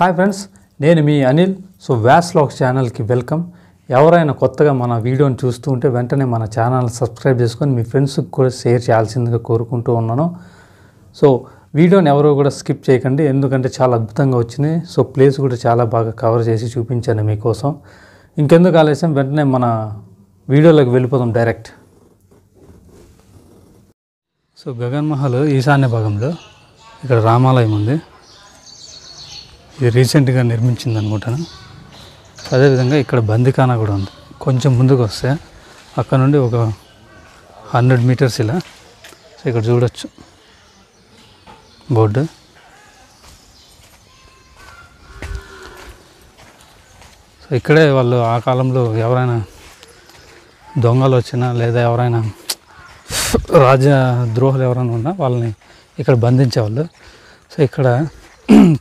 Hi friends, నేను మీ Anil. So Vyas vlogs ఛానల్కి welcome. ఎవరైనా కొత్తగా మన వీడియోని చూస్తూ ఉంటే వెంటనే మన ఛానల్ సబ్స్క్రైబ్ చేసుకొని మీ ఫ్రెండ్స్కి కూడా షేర్ చేయాల్సిందిగా కోరుకుంటూ ఉన్నాను. సో వీడియోని ఎవరో కూడా స్కిప్ చేయకండి, ఎందుకంటే చాలా అద్భుతంగా వచ్చినాయి. సో ప్లేస్ కూడా చాలా బాగా కవర్ చేసి చూపించాను మీకోసం. ఇంకెందుకు ఆలస్యం, వెంటనే మన వీడియోలోకి వెళ్ళిపోదాం డైరెక్ట్. సో గగన్ మహల్ ఈశాన్య భాగంలో ఇక్కడ రామాలయం ఉంది. ఇది రీసెంట్గా నిర్మించింది అనుకుంటాను. అదేవిధంగా ఇక్కడ బందిఖానా కూడా ఉంది. కొంచెం ముందుకు వస్తే అక్కడ నుండి ఒక 100 మీటర్స్ ఇలా. సో ఇక్కడ చూడొచ్చు బోర్డు. సో ఇక్కడే వాళ్ళు ఆ కాలంలో ఎవరైనా దొంగలు వచ్చినా లేదా ఎవరైనా రాజ్య ద్రోహులు ఎవరైనా ఉన్నా వాళ్ళని ఇక్కడ బంధించేవాళ్ళు. సో ఇక్కడ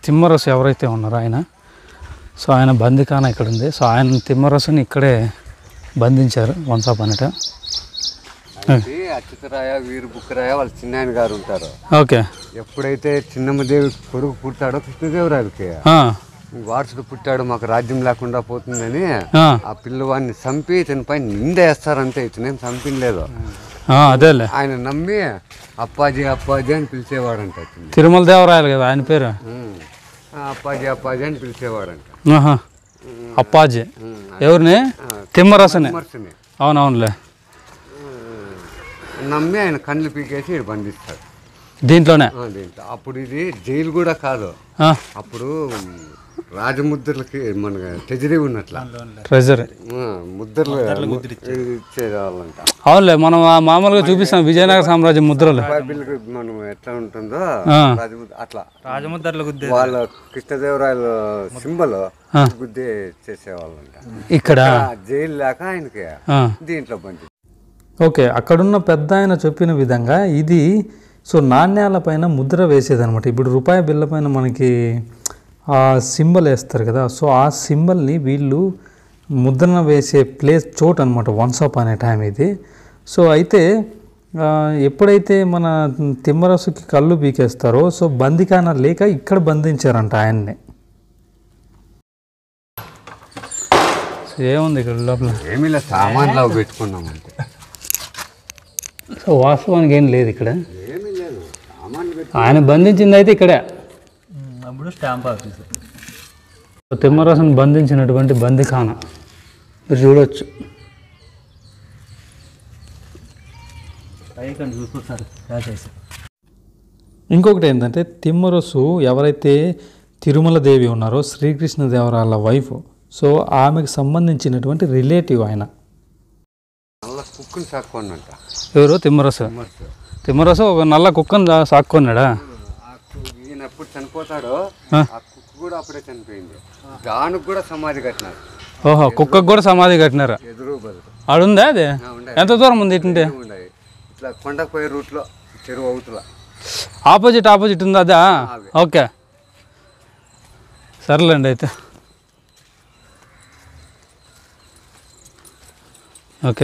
తిమ్మరసు ఎవరైతే ఉన్నారో ఆయన బందిఖానా ఇక్కడ ఉంది. సో ఆయన తిమ్మరసుని ఇక్కడే బంధించారు once upon a time. Achyutaraya వీరు బుక్కరాయ వాళ్ళ చిన్నాయన గారు ఉంటారు. ఓకే. ఎప్పుడైతే చిన్నమ్మదేవి కొడుకు పుట్టాడో కృష్ణదేవరాయలకి వారసుడు పుట్టాడు, మాకు రాజ్యం లేకుండా పోతుందని ఆ పిల్లవాడిని చంపి ఇతనిపై నిందేస్తారంటే ఇతనేం చంపినలేదు. అదేలే, ఆయన నమ్మి అప్పాజీ అప్పాజీ అని పిలిచేవాడంట. తిరుమల దేవరాయలు కదా ఆయన పేరు. అప్పాజీ అప్పాజీ అని పిలిచేవాడంట. అప్పాజీ ఎవరిని? తిమ్మరసుని. అవునవునులే. నమ్మి ఆయన కళ్ళు పీకేసి ఇక్కడ బంధిస్తాడు దీంట్లో. అప్పుడు ఇది జైలు కూడా కాదు, అప్పుడు రాజముద్రలకి మన ట్రెజరీ ఉన్నట్ల ట్రెజరీ ముద్రలు ఇచ్చేవాళ్ళంట. అవునులే, మనం మామూలుగా చూపిస్తాం విజయనగర సామ్రాజ్యం ముద్రలు. మనం ఎట్లా ఉంటుందో అట్లా రాజముద్రలు వాళ్ళ కృష్ణదేవరాయల సింబల్ గుద్దే చేసేవాళ్ళంట. ఇక్కడ జైలు లేక ఆయనకి దీంట్లో బంధి. ఓకే, అక్కడున్న పెద్ద ఆయన చెప్పిన విధంగా ఇది సో నాణ్యాల పైన ముద్ర వేసేదనమాట. ఇప్పుడు రూపాయి బిళ్ళ పైన మనకి ఆ సింబల్ వేస్తారు కదా, సో ఆ సింబల్ని వీళ్ళు ముద్రణ వేసే ప్లేస్ చోటు అనమాట వన్స్ అపాన్ ఎ టైం ఇది. సో అయితే ఎప్పుడైతే మన తిమ్మరసుకి కళ్ళు పీకేస్తారో సో బందిఖానా లేక ఇక్కడ బంధించారంట ఆయన్ని. ఏముంది ఇక్కడ లోపల? ఏమీ లేదు, సామాన్లు పెట్టుకున్నామంటే. సో వాస్తవానికి ఏం లేదు ఇక్కడ. ఆయన బంధించింది అయితే ఇక్కడే. అప్పుడు స్టాంప్ ఆఫీస్ తిమ్మరసును బంధించినటువంటి బందిఖానా మీరు చూడవచ్చు. ఇంకొకటి ఏంటంటే తిమ్మరసు ఎవరైతే తిరుమల దేవి ఉన్నారో శ్రీకృష్ణదేవరాయల వైఫ్, సో ఆమెకు సంబంధించినటువంటి రిలేటివ్ ఆయన. ఎవరు? తిమ్మరసు. తిమ్మరసు ఒక నల్ల కుక్కను సాక్కున్నాడా? ఈయన ఎప్పుడు చనిపోతాడో ఆ కుక్క కూడా అప్పుడే చనిపోయింది. దానికి కూడా సమాధి కట్టినారు. ఓహో, కుక్కకు కూడా సమాధి కట్టినారు. ఎదురు బదులు ఆడుందా? అది ఎంత దూరం ఉంది? ఇటుంటే ఇట్లా కొండకు పోయే రూట్లో చెరువు అవుతుల ఆపోజిట్ ఉందా? అదా? ఓకే, సర్లేండి అయితే. ఓకే,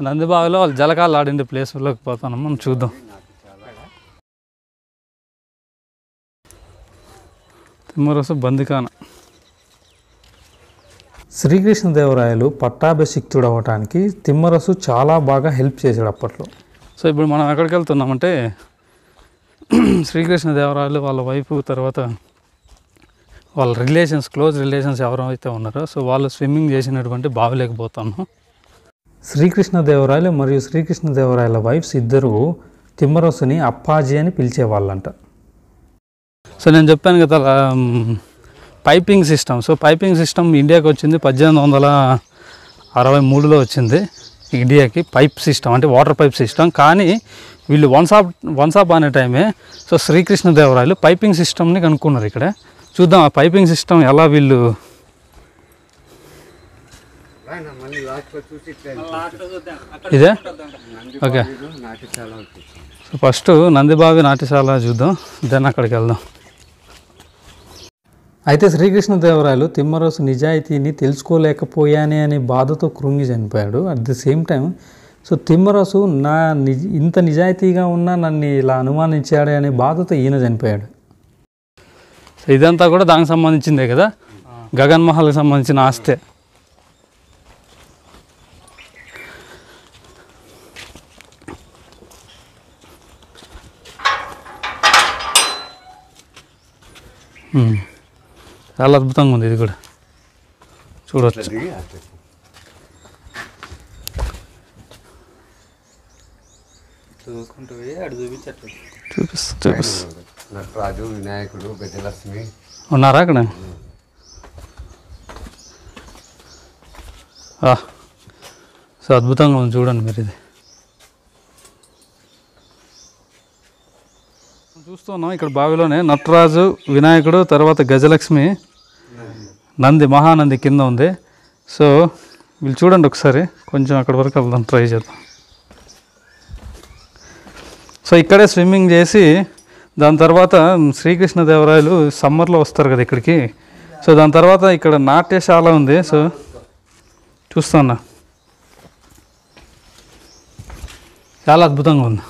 నందిబావిలో వాళ్ళు జలకాలు ఆడిండే ప్లేస్లోకి పోతాను, మనం చూద్దాం. తిమ్మరసు బందిఖానా. శ్రీకృష్ణదేవరాయలు పట్టాభిషిక్తుడు అవ్వటానికి తిమ్మరసు చాలా బాగా హెల్ప్ చేశాడు అప్పట్లో. సో ఇప్పుడు మనం ఎక్కడికి వెళ్తున్నామంటే శ్రీకృష్ణదేవరాయలు వాళ్ళ వైఫ్ తర్వాత వాళ్ళ క్లోజ్ రిలేషన్స్ ఎవరైతే ఉన్నారో సో వాళ్ళు స్విమ్మింగ్ చేసినటువంటి బావి లేకపోతాను. శ్రీకృష్ణదేవరాయలు మరియు శ్రీకృష్ణదేవరాయల వైఫ్స్ ఇద్దరు తిమ్మరసుని అప్పాజీ అని పిలిచేవాళ్ళంట. సో నేను చెప్పాను కదా piping system. So piping system ఇండియాకి వచ్చింది 1863లో వచ్చింది ఇండియాకి. పైప్ సిస్టమ్ అంటే వాటర్ పైప్ సిస్టమ్. కానీ వీళ్ళు వన్స్ అపాన్ ఎ టైమే సో శ్రీకృష్ణదేవరాయలు పైపింగ్ సిస్టమ్ని కనుక్కున్నారు. ఇక్కడ చూద్దాం ఆ పైపింగ్ సిస్టమ్ ఎలా వీళ్ళు. ఇదే ఓకే. సో ఫస్ట్ నందిబావి నాట్యశాల చూద్దాం, దెన్ అక్కడికి వెళ్దాం. అయితే శ్రీకృష్ణదేవరాయలు తిమ్మరసు నిజాయితీని తెలుసుకోలేకపోయానే అనే బాధతో కృంగి చనిపోయాడు. At the same time so Timmarusu ఇంత నిజాయితీగా ఉన్నా నన్ను ఇలా అనుమానించాడే అనే బాధతో ఈయన చనిపోయాడు. సో ఇదంతా కూడా దానికి సంబంధించిందే కదా, గగన్ మహల్కి సంబంధించిన ఆస్తే. చాలా అద్భుతంగా ఉంది ఇది కూడా, చూడవచ్చు. నటరాజు, వినాయకుడు, గజలక్ష్మి ఉన్నారా అక్కడ? సో అద్భుతంగా ఉంది చూడండి మీరు. ఇది చూస్తున్నాం ఇక్కడ బావిలోనే నటరాజు, వినాయకుడు, తర్వాత గజలక్ష్మి, నంది, మహానంది కింద ఉంది. సో వీళ్ళు చూడండి ఒకసారి, కొంచెం అక్కడ వరకు వెళ్దాం, ట్రై చేద్దాం. సో ఇక్కడే స్విమ్మింగ్ చేసి దాని తర్వాత శ్రీకృష్ణదేవరాయలు సమ్మర్లో వస్తారు కదా ఇక్కడికి. సో దాని తర్వాత ఇక్కడ నాట్యశాల ఉంది. సో చూస్తున్నా, చాలా అద్భుతంగా ఉంది.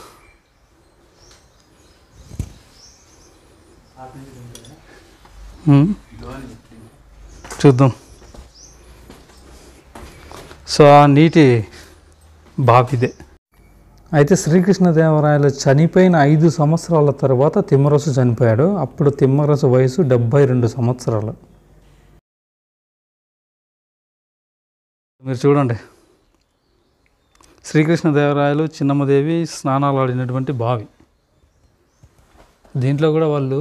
చూద్దాం. సో ఆ నీటి బావిదే. అయితే శ్రీకృష్ణదేవరాయలు చనిపోయిన 5 సంవత్సరాల తర్వాత తిమ్మరసు చనిపోయాడు. అప్పుడు తిమ్మరసు వయసు 72 సంవత్సరాలు. మీరు చూడండి, శ్రీకృష్ణదేవరాయలు, చిన్నమ్మదేవి స్నానాలు ఆడినటువంటి బావి. దీంట్లో కూడా వాళ్ళు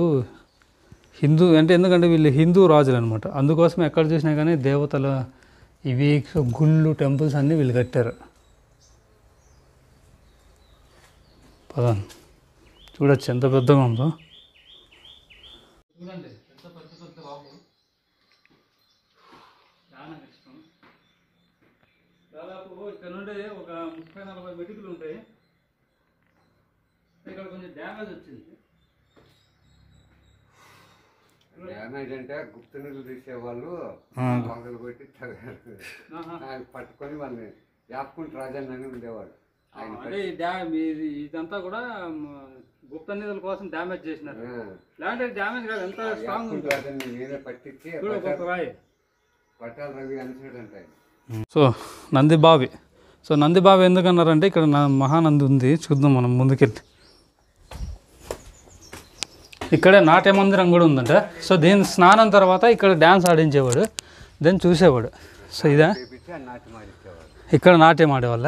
హిందూ అంటే, ఎందుకంటే వీళ్ళు హిందూ రాజులు అనమాట. అందుకోసం ఎక్కడ చూసినా కానీ దేవతల ఇవి గుళ్ళు, టెంపుల్స్ అన్నీ వీళ్ళు కట్టారు. పదాన్ని చూడొచ్చు ఎంత పెద్దగా ఉందో. చూడండి ఎంత పెద్ద పెద్ద బాబు, చాలా ఇష్టం. దాదాపు ఇక్కడ నుండి ఒక 30-40 మెటుకులు ఉంటాయి. ఇక్కడ కొంచెం డ్యామేజ్ వచ్చింది. డ్యామేజ్ అంటే గుప్త నీళ్ళు తీసేవాళ్ళు మొదలు కొట్టి పట్టుకొని వాళ్ళని యాపుకుంటూ రాజాన్ని ఉండేవాడు. అంటే ఇదంతా కూడా గుప్త నిధుల కోసం డ్యామేజ్ చేసినారు. లేదంటే డ్యామేజ్ కాదు, ఎంత స్ట్రాంగ్ ఉంది. నేనే పట్టించి పట్టాల రవి అనిసాడు అంటాయి. సో నంది బావి. సో నంది బావి ఎందుకన్నారంటే ఇక్కడ మహానంది ఉంది. చూద్దాం మనం ముందుకెళ్ళి. ఇక్కడే నాట్య మందిరం కూడా ఉందంట. సో దీని స్నానం తర్వాత ఇక్కడ డ్యాన్స్ ఆడించేవాడు, దెన్ చూసేవాడు. సో ఇదా ఇక్కడ నాట్యం ఆడేవాళ్ళ.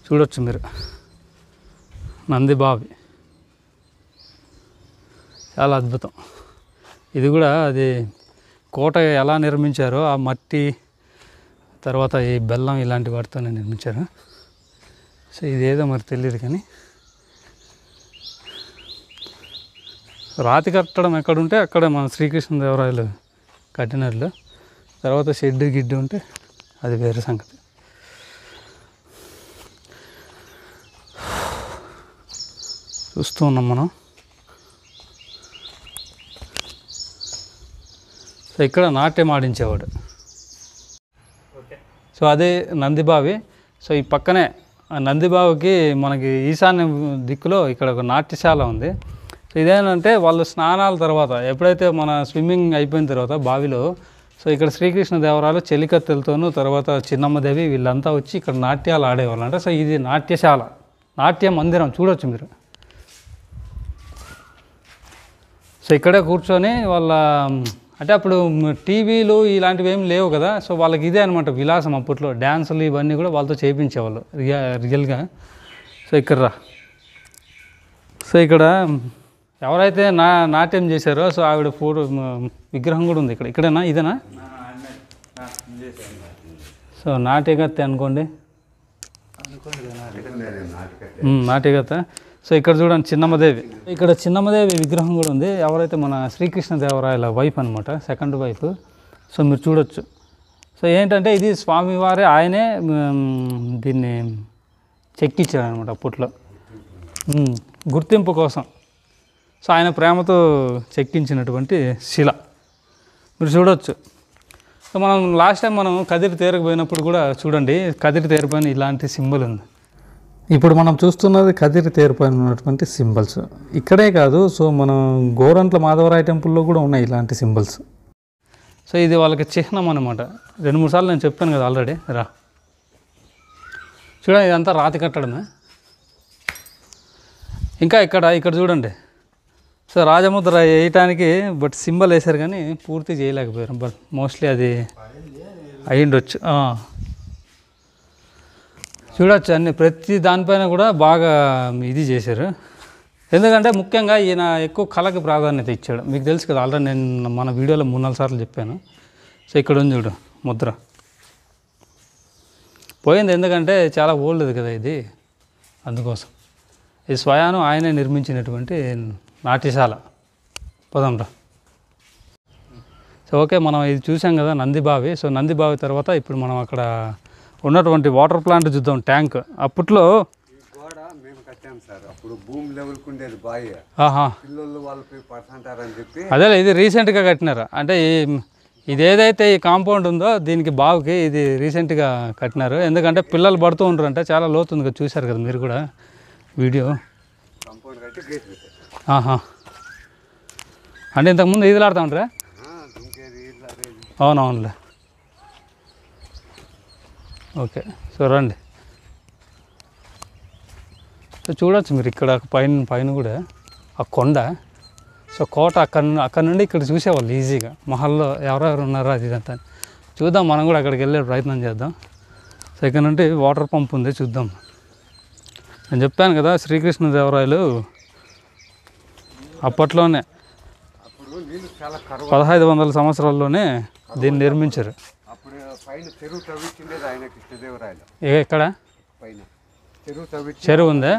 చూడొచ్చు మీరు నంది బావి, చాలా అద్భుతం. ఇది కూడా అది కోట ఎలా నిర్మించారో ఆ మట్టి తర్వాత ఈ బెల్లం ఇలాంటి వాటితోనే నిర్మించారు. సో ఇదేదో మరి తెలియదు, కానీ రాతి కట్టడం ఎక్కడుంటే అక్కడ మన శ్రీకృష్ణదేవరాయలు కట్టినట్లు. తర్వాత షెడ్డు గిడ్డు ఉంటే అది వేరే సంగతి. చూస్తూ ఉన్నాం మనం. సో ఇక్కడ నాట్యం ఆడించేవాడు. సో అదే నందిబావి. సో ఈ పక్కనే నందిబావికి మనకి ఈశాన్య దిక్కులో ఇక్కడ ఒక నాట్యశాల ఉంది. సో ఇదేంటంటే వాళ్ళు స్నానాల తర్వాత ఎప్పుడైతే మన స్విమ్మింగ్ అయిపోయిన తర్వాత బావిలో, సో ఇక్కడ శ్రీకృష్ణదేవరాయలు చెలికత్తెలతోనూ తర్వాత చిన్నమ్మదేవి వీళ్ళంతా వచ్చి ఇక్కడ నాట్యాలు ఆడేవాళ్ళు అంట. సో ఇది నాట్యశాల, నాట్య మందిరం చూడవచ్చు మీరు. సో ఇక్కడే కూర్చొని వాళ్ళ అంటే అప్పుడు టీవీలు ఇలాంటివి ఏమి లేవు కదా. సో వాళ్ళకి ఇదే అనమాట విలాసం. అప్పట్లో డ్యాన్సులు ఇవన్నీ కూడా వాళ్ళతో చేయించేవాళ్ళు రియల్గా. సో ఇక్కడ రా. సో ఇక్కడ ఎవరైతే నాట్యం చేశారో సో ఆవిడ ఫోటో విగ్రహం కూడా ఉంది ఇక్కడ. ఇక్కడేనా, ఇదేనా? సో నాట్యగత్తె అనుకోండి, నాట్యగత్త. సో ఇక్కడ చూడండి చిన్నమ్మదేవి. ఇక్కడ చిన్నమ్మదేవి విగ్రహం కూడా ఉంది. ఎవరైతే మన శ్రీకృష్ణదేవరాయల వైఫ్ అనమాట, సెకండ్ వైఫ్. సో మీరు చూడొచ్చు. సో ఏంటంటే ఇది స్వామివారే ఆయనే దీన్ని చెక్కిచ్చాడు అనమాట అప్పట్లో, గుర్తింపు కోసం. సో ఆయన ప్రేమతో చెక్కించినటువంటి శిల మీరు చూడవచ్చు. సో మనం లాస్ట్ టైం మనం కదిరి తేరుకుపోయినప్పుడు కూడా చూడండి, కదిరి తేరుపైన ఇలాంటి సింబల్ ఉంది. ఇప్పుడు మనం చూస్తున్నది కదిరి తేరుపైన ఉన్నటువంటి సింబల్స్. ఇక్కడే కాదు, సో మనం గోరంట్ల మాధవరాయ టెంపుల్లో కూడా ఉన్నాయి ఇలాంటి సింబల్స్. సో ఇది వాళ్ళకి చిహ్నం అనమాట. 2-3 సార్లు నేను చెప్పాను కదా ఆల్రెడీ. రా చూడండి, ఇదంతా రాతి కట్టడమే. ఇంకా ఇక్కడ చూడండి. సో రాజముద్ర వేయటానికి బట్ సింబల్ వేశారు కానీ పూర్తి చేయలేకపోయారు. బట్ మోస్ట్లీ అది అయ్యిండొచ్చు. చూడొచ్చు అన్ని ప్రతి దానిపైన కూడా బాగా ఇది చేశారు. ఎందుకంటే ముఖ్యంగా ఈయన ఎక్కువ కళకి ప్రాధాన్యత ఇచ్చాడు. మీకు తెలుసు కదా, ఆల్రెడీ నేను మన వీడియోలో 3-4 సార్లు చెప్పాను. సో ఇక్కడ ఉంది చూడు ముద్ర పోయింది, ఎందుకంటే చాలా ఓల్డ్ది కదా ఇది, అందుకోసం. ఇది స్వయానం ఆయనే నిర్మించినటువంటి నాట్యశాల. పోదాంరా. సో ఓకే, మనం ఇది చూసాం కదా నందిబావి. సో నందిబావి తర్వాత ఇప్పుడు మనం అక్కడ ఉన్నటువంటి వాటర్ ప్లాంట్ చూద్దాం, ట్యాంక్. అప్పట్లో మేము కట్టాం సార్, అప్పుడు భూమి లెవెల్కి ఉండేది బావి. పిల్లలు వాళ్ళు పోయి పడుతుంటారని చెప్పి అదే ఇది రీసెంట్గా కట్టినారు. అంటే ఇది ఏదైతే ఈ కాంపౌండ్ ఉందో దీనికి బావికి ఇది రీసెంట్గా కట్టినారు. ఎందుకంటే పిల్లలు పడుతూ ఉంటారు, అంటే చాలా లోతుంది కదా, చూశారు కదా మీరు కూడా వీడియో. కాంపౌండ్ కట్టి గేట్ పెట్టారు. అంటే ఇంతకుముందు ఈదులాడుతూ ఉంటారా? అవునవునులే. ఓకే, సో రండి. సో చూడవచ్చు మీరు ఇక్కడ పైన కూడా ఆ కొండ. సో కోట అక్కడ నుండి ఇక్కడ చూసేవాళ్ళు ఈజీగా, మహల్లో ఎవరెవరు ఉన్నారో అది ఇదంతా. చూద్దాం, మనం కూడా అక్కడికి వెళ్ళే ప్రయత్నం చేద్దాం. సో ఇక్కడ నుండి వాటర్ పంప్ ఉంది, చూద్దాం. నేను చెప్పాను కదా, శ్రీకృష్ణదేవరాయలు అప్పట్లోనే 1500 సంవత్సరాల్లోనే దీన్ని నిర్మించారు. ఎక్కడ చెరువు ఉందా?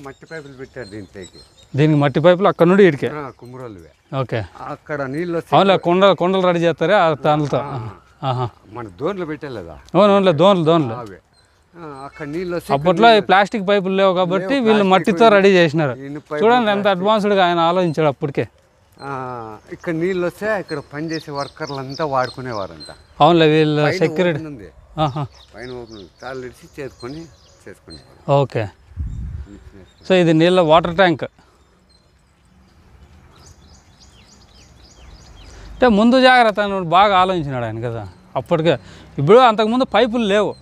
మట్టి పైపులు పెట్టారు దీనికి మట్టి పైపులు అక్కడ నుండి ఇడికే కుమ్మరోళ్ళు. ఓకే, అక్కడ నీళ్ళు అవునులే, కొండలు రెడీ చేస్తారే దానితో. మన దోన్లు పెట్టలేదా? అవునవునులే, దోన్లు. అక్కడ నీళ్ళు అప్పట్లో ఈ ప్లాస్టిక్ పైపులు లేవు కాబట్టి వీళ్ళు మట్టితో రెడీ చేసినారు. చూడండి ఎంత అడ్వాన్స్డ్గా ఆయన ఆలోచించాడు అప్పటికే. ఇక్కడ నీళ్ళు వస్తే ఇక్కడ పనిచేసే వర్కర్లు అంతా వాడుకునేవారంట. అవునులే, వీళ్ళు సెక్యూరిటీ ఉంది పైన ఓపెన్ తాళ్ళు ఇచ్చి చేసుకునేవారు. ఓకే, సో ఇది నీళ్ళ వాటర్ ట్యాంక్. అంటే ముందు జాగ్రత్త బాగా ఆలోచించినాడు ఆయన కదా అప్పటికే. ఇప్పుడు అంతకుముందు పైపులు లేవు,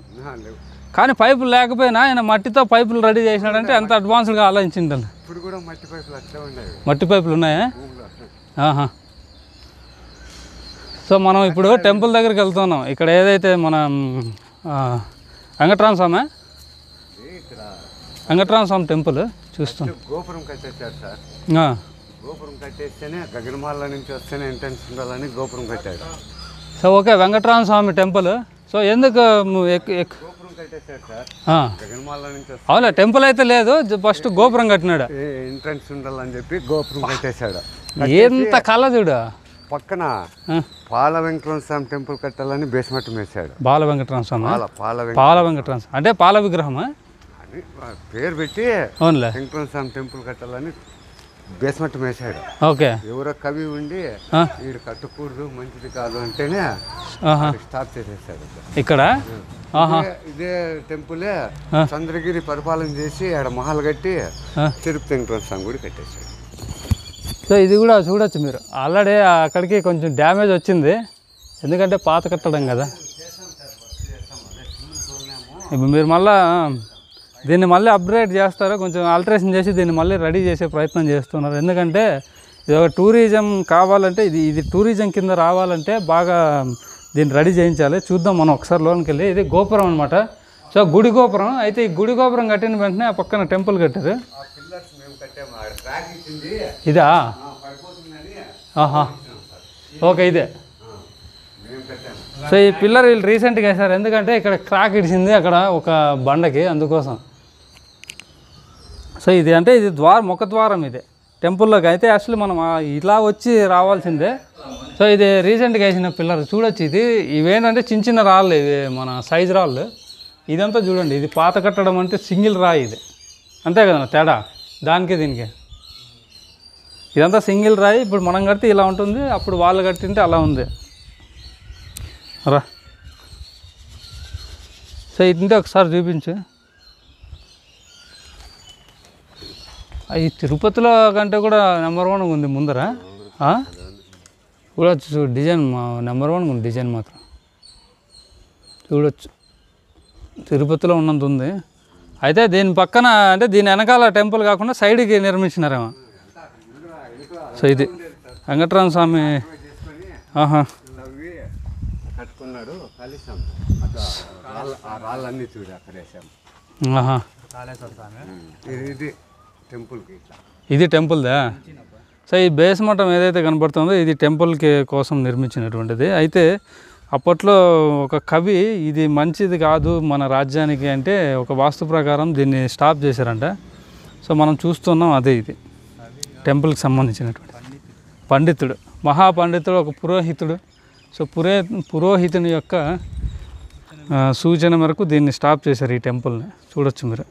కానీ పైపులు లేకపోయినా ఆయన మట్టితో పైపులు రెడీ చేసినాడంటే ఎంత అడ్వాన్స్డ్గా ఆలోచించిండు. ఇప్పుడు కూడా మట్టి పైపులు అట్లే ఉన్నాయి. మట్టి పైపులు ఉన్నాయా? సో మనం ఇప్పుడు టెంపుల్ దగ్గరికి వెళ్తున్నాం. ఇక్కడ ఏదైతే మన వెంకటరామ స్వామి టెంపుల్ చూస్తాం. గోపురం కట్టేశారు సార్. గోపురం కట్టేస్తేనే గగనమాల నుంచి వస్తేనే ఎంట్రన్స్ ఉండాలని గోపురం కట్టారు. సో ఓకే, వెంకటరామ స్వామి టెంపుల్. సో ఎందుకు గోపురం కట్టేశారు సార్? గగనమాల నుంచి అవునా, టెంపుల్ అయితే లేదు, ఫస్ట్ గోపురం కట్టినాడు. ఎంట్రన్స్ ఉండాలని చెప్పి గోపురం కట్టేశాడు. ఎంత కళ చూడు. పక్కన పాల వెంకటరామ స్వామి టెంపుల్ కట్టాలని బేస్మెంట్ వేసాడు. బాల వెంకటరామ స్వామి, పాల వెంకటరామ అంటే పాల విగ్రహమా అని పేరు పెట్టి వెంకటరామ స్వామి టెంపుల్ కట్టాలని బేస్మెంట్ వేసాడు. ఓకే, ఎవరో కవి ఉండి వీడు కట్టకూడదు మంచిది కాదు అంటేనే స్టాప్ చేసేసాడు. ఇక్కడ ఇదే టెంపులే చంద్రగిరి పరిపాలన చేసి ఆడ మహల్ కట్టి తిరుపతి వెంకటరామ స్వామి గుడి కట్టేశాడు. సో ఇది కూడా చూడొచ్చు మీరు. ఆల్రెడీ అక్కడికి కొంచెం డ్యామేజ్ వచ్చింది, ఎందుకంటే పాత కట్టడం కదా. ఇప్పుడు మీరు దీన్ని మళ్ళీ అప్గ్రేడ్ చేస్తారు, కొంచెం ఆల్టరేషన్ చేసి దీన్ని మళ్ళీ రెడీ చేసే ప్రయత్నం చేస్తున్నారు. ఎందుకంటే ఇది ఒక టూరిజం కావాలంటే, ఇది టూరిజం కింద రావాలంటే బాగా దీన్ని రెడీ చేయించాలి. చూద్దాం మనం ఒకసారి లోనికి వెళ్ళి. ఇది గోపురం అనమాట. సో గుడి గోపురం అయితే, ఈ గుడి గోపురం కట్టిన వెంటనే ఆ పక్కన టెంపుల్ కట్టారు. ఇదా? ఓకే, ఇదే. సో ఈ పిల్లర్ వీళ్ళు రీసెంట్గా వేసారు, ఎందుకంటే ఇక్కడ క్రాక్ ఇడిచింది అక్కడ ఒక బండకి, అందుకోసం. సో ఇది అంటే ఇది ముఖద్వారం ఇది టెంపుల్లోకి. అయితే యాక్చువల్లీ మనం ఇలా వచ్చి రావాల్సిందే. సో ఇది రీసెంట్గా వేసిన పిల్లర్ చూడొచ్చు. ఇవేంటంటే చిన్న చిన్న రాళ్ళు, ఇవి మన సైజు రాళ్ళు. ఇదంతా చూడండి, ఇది పాత కట్టడం అంటే సింగిల్ రాయి ఇది, అంతే కదా తేడా దానికి దీనికి. ఇదంతా సింగిల్ రాయి. ఇప్పుడు మనం కడితే ఇలా ఉంటుంది, అప్పుడు వాళ్ళు కట్టింటే అలా ఉంది. రా. సో ఇంటే ఒకసారి చూపించు. ఈ తిరుపతిలో కంటే కూడా నెంబర్ 1 ఉంది ముందర. చూడవచ్చు డిజైన్ నెంబర్ 1 ఉంది డిజైన్ మాత్రం చూడవచ్చు. తిరుపతిలో ఉన్నంత ఉంది. అయితే దీని పక్కన అంటే దీని వెనకాల టెంపుల్ కాకుండా సైడ్కి నిర్మించినారేమో. సో ఇది వెంకటరామ స్వామి. కట్టుకున్నాడు రాళ్ళన్నీ చూడు అక్కడ వేసాం. ఇది టెంపుల్కి ఇది టెంపుల్దా? సో ఈ బేస్ మఠం ఏదైతే కనబడుతుందో ఇది టెంపుల్కి కోసం నిర్మించినటువంటిది. అయితే అప్పట్లో ఒక కవి ఇది మంచిది కాదు మన రాజ్యానికి అంటే ఒక వాస్తు ప్రకారం దీన్ని స్టాప్ చేశారంట. సో మనం చూస్తున్నాం అదే ఇది టెంపుల్కి సంబంధించినటువంటి పండితుడు, మహాపండితుడు, ఒక పురోహితుడు. సో పురోహితుని యొక్క సూచన మేరకు దీన్ని స్టాప్ చేశారు ఈ టెంపుల్ని. చూడొచ్చు మీరు.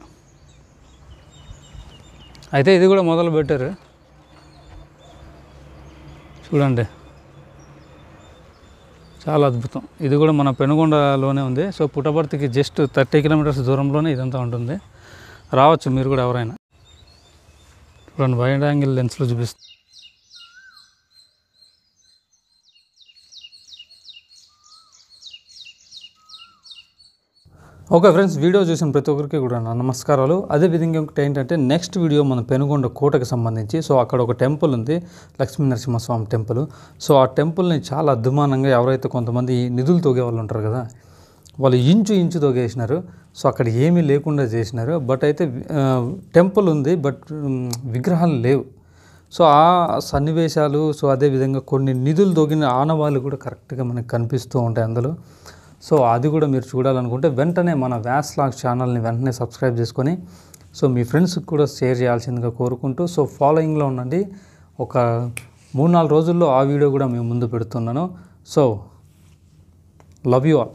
అయితే ఇది కూడా మొదలు పెట్టారు చూడండి, చాలా అద్భుతం. ఇది కూడా మన పెనుగొండలోనే ఉంది. సో పుట్టపర్తికి జస్ట్ 30 కిలోమీటర్స్ దూరంలోనే ఇదంతా ఉంటుంది. రావచ్చు మీరు కూడా ఎవరైనా. చూడండి వైడ్ యాంగిల్ లెన్స్లో చూపిస్తుంది. ఓకే ఫ్రెండ్స్, వీడియో చూసిన ప్రతి ఒక్కరికి కూడా నా నమస్కారాలు. అదేవిధంగా ఇంకొకటి ఏంటంటే నెక్స్ట్ వీడియో మన పెనుగొండ కోటకి సంబంధించి. సో అక్కడ ఒక టెంపుల్ ఉంది, లక్ష్మీ నరసింహస్వామి టెంపుల్. సో ఆ టెంపుల్ని చాలా అద్భుతంగా ఎవరైతే కొంతమంది నిధులు తోగే వాళ్ళు ఉంటారు కదా, వాళ్ళు ఇంచు తోగేసినారు. సో అక్కడ ఏమీ లేకుండా చేసినారు. బట్ అయితే టెంపుల్ ఉంది, బట్ విగ్రహాలు లేవు. సో ఆ సన్నివేశాలు, సో అదేవిధంగా కొన్ని నిధులు తోగిన ఆనవాళ్ళు కూడా కరెక్ట్గా మనకు కనిపిస్తూ ఉంటాయి అందులో. సో అది కూడా మీరు చూడాలనుకుంటే వెంటనే మన వ్యాస్ లాగ్ ఛానల్ని వెంటనే సబ్స్క్రైబ్ చేసుకొని సో మీ ఫ్రెండ్స్కి కూడా షేర్ చేయాల్సిందిగా కోరుకుంటూ, సో ఫాలోయింగ్లో ఉండండి. ఒక 3-4 రోజుల్లో ఆ వీడియో కూడా మేము ముందు పెడుతున్నాను. So love you all.